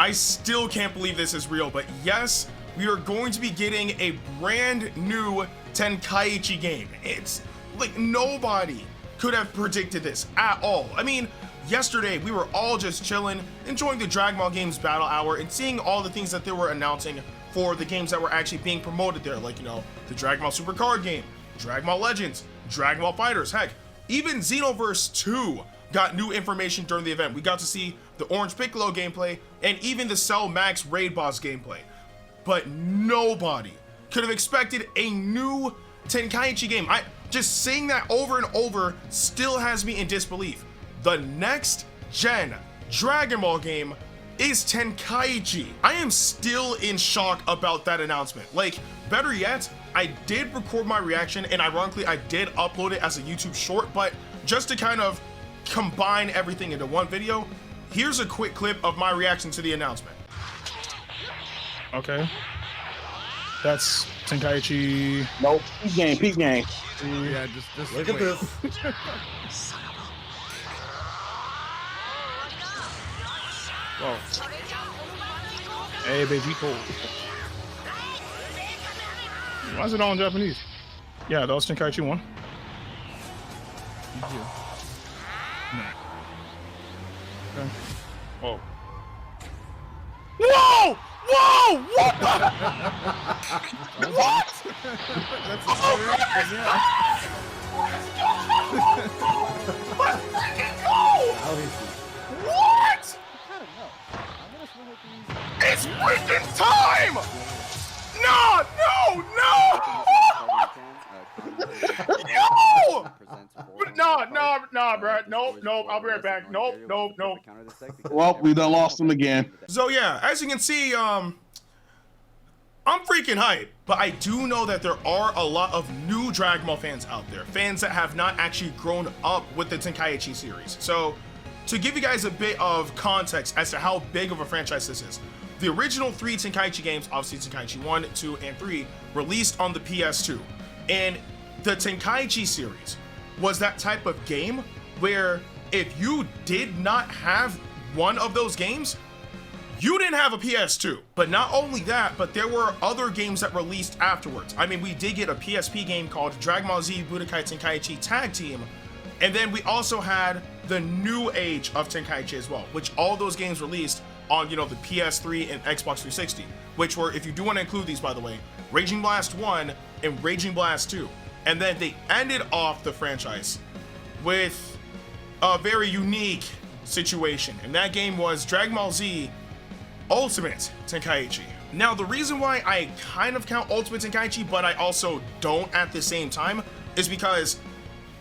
I still can't believe this is real, but yes, we are going to be getting a brand new Tenkaichi game. It's like nobody could have predicted this at all. I mean, yesterday we were all just chilling, enjoying the Dragon Ball Games Battle Hour and seeing all the things that they were announcing for the games that were actually being promoted there, like, you know, the Dragon Ball Super Card game, Dragon Ball Legends, Dragon Ball Fighters, heck, even Xenoverse 2 got new information during the event. We got to see the Orange Piccolo gameplay and even the Cell Max Raid Boss gameplay. But nobody could have expected a new Tenkaichi game. Just saying that over and over still has me in disbelief. The next gen Dragon Ball game is Tenkaichi. I am still in shock about that announcement. Like, better yet, I did record my reaction and ironically I did upload it as a YouTube short, but just to kind of combine everything into one video, here's a quick clip of my reaction to the announcement. Okay. That's Tenkaichi. Nope. Peak game. Yeah, just Look at this. Whoa. Hey, baby, cool. Why is it all in Japanese? Yeah, that was Tenkaichi 1. Yeah. Okay. Whoa. Whoa! Whoa! What the? What? That's Oh, yeah. let's freaking go! What? It's freaking time! No! No, bro. Nope. I'll be right back. Nope. Well, we done lost him again. So yeah, as you can see, I'm freaking hyped, but I do know that there are a lot of new Dragon Ball fans out there, fans that have not actually grown up with the Tenkaichi series. So to give you guys a bit of context as to how big of a franchise this is, the original 3 Tenkaichi games, obviously Tenkaichi 1, 2, and 3, released on the PS2. And the Tenkaichi series was that type of game where if you did not have one of those games, you didn't have a PS2. But not only that, but there were other games that released afterwards. I mean, we did get a PSP game called Dragon Ball Z Budokai Tenkaichi Tag Team, and then we also had the new age of Tenkaichi as well, which all those games released on, you know, the PS3 and Xbox 360, which were, if you do want to include these, by the way, Raging Blast 1 and Raging Blast 2. And then they ended off the franchise with a very unique situation, and that game was Dragon Ball Z Ultimate Tenkaichi. Now, the reason why I kind of count Ultimate Tenkaichi, but I also don't at the same time, is because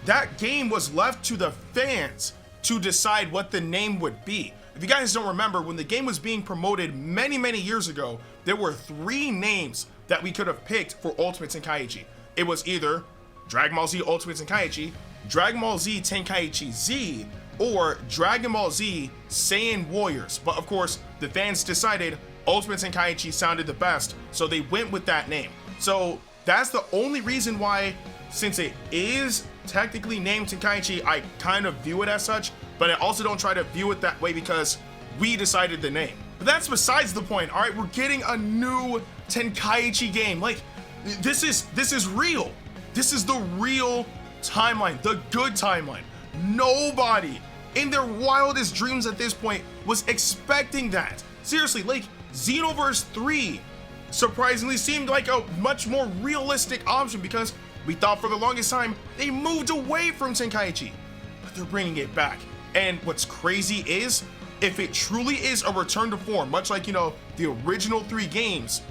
that game was left to the fans to decide what the name would be. If you guys don't remember, when the game was being promoted many years ago, there were 3 names that we could have picked for Ultimate Tenkaichi. It was either Dragon Ball Z Ultimate Tenkaichi, Dragon Ball Z Tenkaichi Z, or Dragon Ball Z Saiyan Warriors. But of course, the fans decided Ultimate Tenkaichi sounded the best, so they went with that name. So that's the only reason why, since it is technically named Tenkaichi, I kind of view it as such, but I also don't try to view it that way because we decided the name. But that's besides the point. All right, we're getting a new Tenkaichi game. Like, this is real. This is the real timeline, the good timeline. Nobody in their wildest dreams at this point was expecting that. Seriously, like, Xenoverse 3 surprisingly seemed like a much more realistic option because we thought for the longest time they moved away from Tenkaichi, but they're bringing it back. And what's crazy is, if it truly is a return to form, much like, you know, the original 3 games,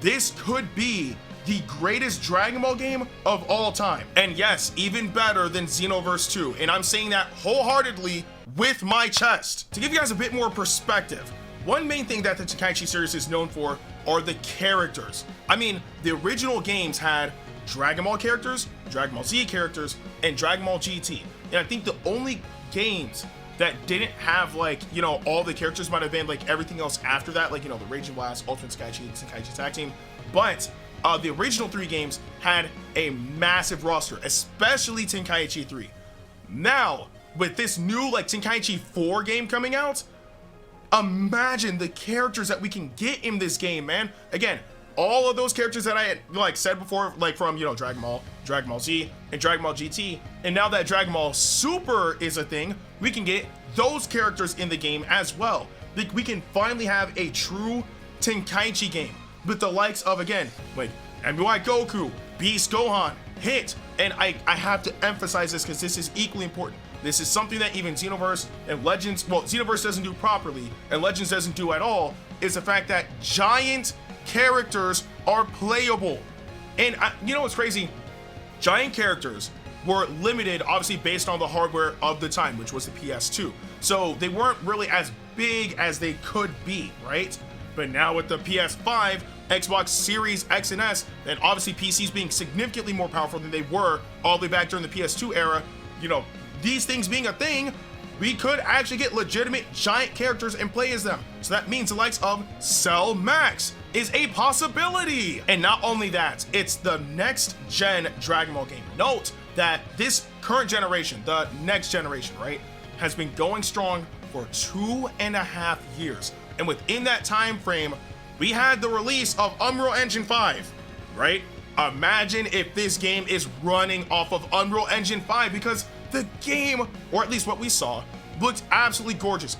this could be the greatest Dragon Ball game of all time. And yes, even better than Xenoverse 2. And I'm saying that wholeheartedly with my chest. To give you guys a bit more perspective, one main thing that the Tenkaichi series is known for are the characters. I mean, the original games had Dragon Ball characters, Dragon Ball Z characters, and Dragon Ball GT. And I think the only games that didn't have, like, you know, all the characters might have been like everything else after that, like, you know, the Raging Blast, Ultimate Tenkaichi Tag Team. But the original 3 games had a massive roster, especially Tenkaichi 3. Now, with this new, like, Tenkaichi 4 game coming out, Imagine the characters that we can get in this game, man. Again, all of those characters that I had like said before, like from, you know, Dragon Ball Z, and Dragon Ball GT, and now that Dragon Ball Super is a thing, we can get those characters in the game as well. Like, we can finally have a true Tenkaichi game with the likes of, again, like MUI Goku, Beast Gohan, Hit, and I have to emphasize this because this is equally important. This is something that even Xenoverse and Legends, well, Xenoverse doesn't do properly, and Legends doesn't do at all, is the fact that giant characters are playable. And you know what's crazy? Giant characters were limited, obviously, based on the hardware of the time, which was the PS2. So they weren't really as big as they could be, right? But now with the PS5, Xbox Series X and S, and obviously PCs being significantly more powerful than they were all the way back during the PS2 era, you know, these things being a thing, we could actually get legitimate giant characters and play as them. So that means the likes of Cell Max is a possibility. And not only that, it's the next gen Dragon Ball game. Note that this current generation, the next generation, right, has been going strong for 2.5 years. And within that time frame, we had the release of Unreal Engine 5, right? Imagine if this game is running off of Unreal Engine 5, because the game, or at least what we saw, looked absolutely gorgeous.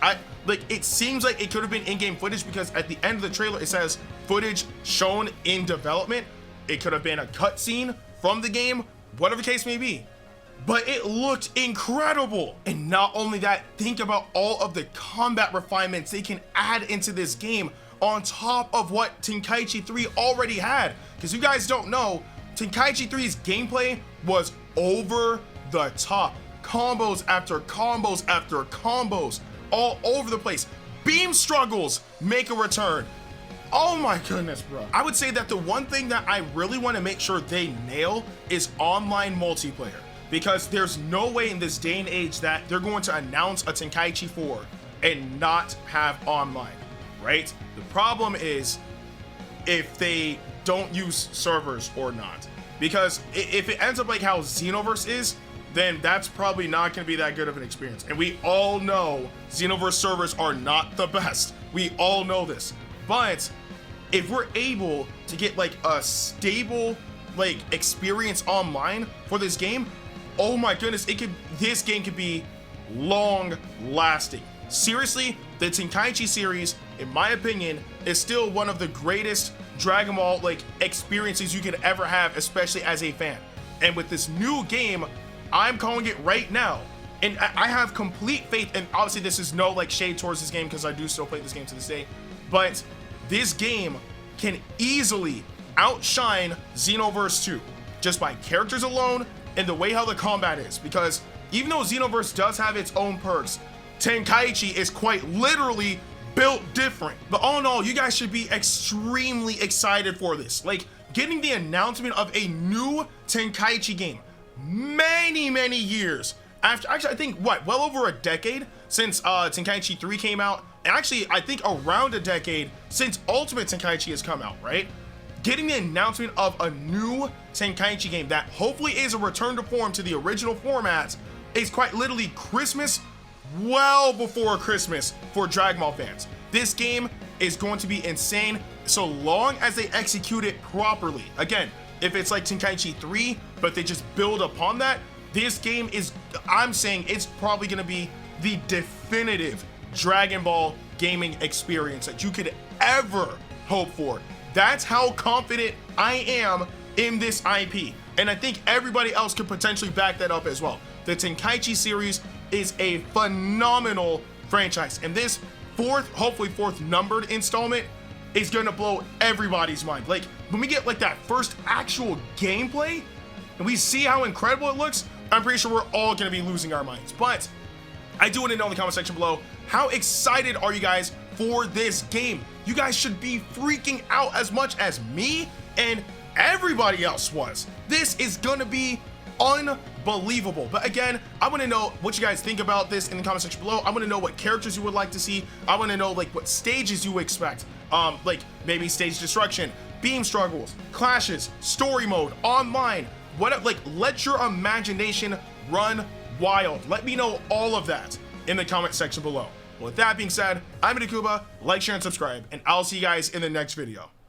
It seems like it could have been in-game footage, because at the end of the trailer it says footage shown in development. It could have been a cutscene from the game, whatever the case may be. But it looked incredible. And not only that, think about all of the combat refinements they can add into this game on top of what Tenkaichi 3 already had. Because you guys don't know, Tenkaichi 3's gameplay was over the top. Combos after combos after combos all over the place. Beam struggles make a return. Oh my goodness, bro. I would say that the one thing that I really want to make sure they nail is online multiplayer. Because there's no way in this day and age that they're going to announce a Tenkaichi 4 and not have online, right? The problem is if they don't use servers or not. Because if it ends up like how Xenoverse is, then that's probably not going to be that good of an experience. And we all know Xenoverse servers are not the best. We all know this. But if we're able to get like a stable like experience online for this game, oh my goodness, this game could be long lasting. Seriously, the Tenkaichi series, in my opinion, is still one of the greatest Dragon Ball like experiences you could ever have, especially as a fan. And with this new game, I'm calling it right now. And I have complete faith, and obviously this is no like shade towards this game because I do still play this game to this day, but this game can easily outshine Xenoverse 2 just by characters alone and the way how the combat is. Because even though Xenoverse does have its own perks, Tenkaichi is quite literally built different. But all in all, you guys should be extremely excited for this. Like, getting the announcement of a new Tenkaichi game many years after, actually I think what, well over a decade since Tenkaichi 3 came out, and actually I think around a decade since Ultimate Tenkaichi has come out, right? Getting the announcement of a new Tenkaichi game that hopefully is a return to form to the original formats is quite literally Christmas, well before Christmas for Dragon Ball fans. This game is going to be insane so long as they execute it properly. Again, if it's like Tenkaichi 3, but they just build upon that, this game is, I'm saying it's probably gonna be the definitive Dragon Ball gaming experience that you could ever hope for. That's how confident I am in this IP. And I think everybody else could potentially back that up as well. The Tenkaichi series is a phenomenal franchise. And this hopefully fourth numbered installment is gonna blow everybody's mind. Like, when we get like that first actual gameplay and we see how incredible it looks, I'm pretty sure we're all gonna be losing our minds. But I do want to know in the comment section below, how excited are you guys for this game? You guys should be freaking out as much as me and everybody else was. This is gonna be unbelievable. But again, I want to know what you guys think about this in the comment section below. I want to know what characters you would like to see. I want to know like what stages you expect. Like maybe stage destruction, beam struggles, clashes, story mode, online, what, like, let your imagination run wild. Let me know all of that in the comment section below. With that being said, I'm Ndukauba. Like, share, and subscribe, and I'll see you guys in the next video.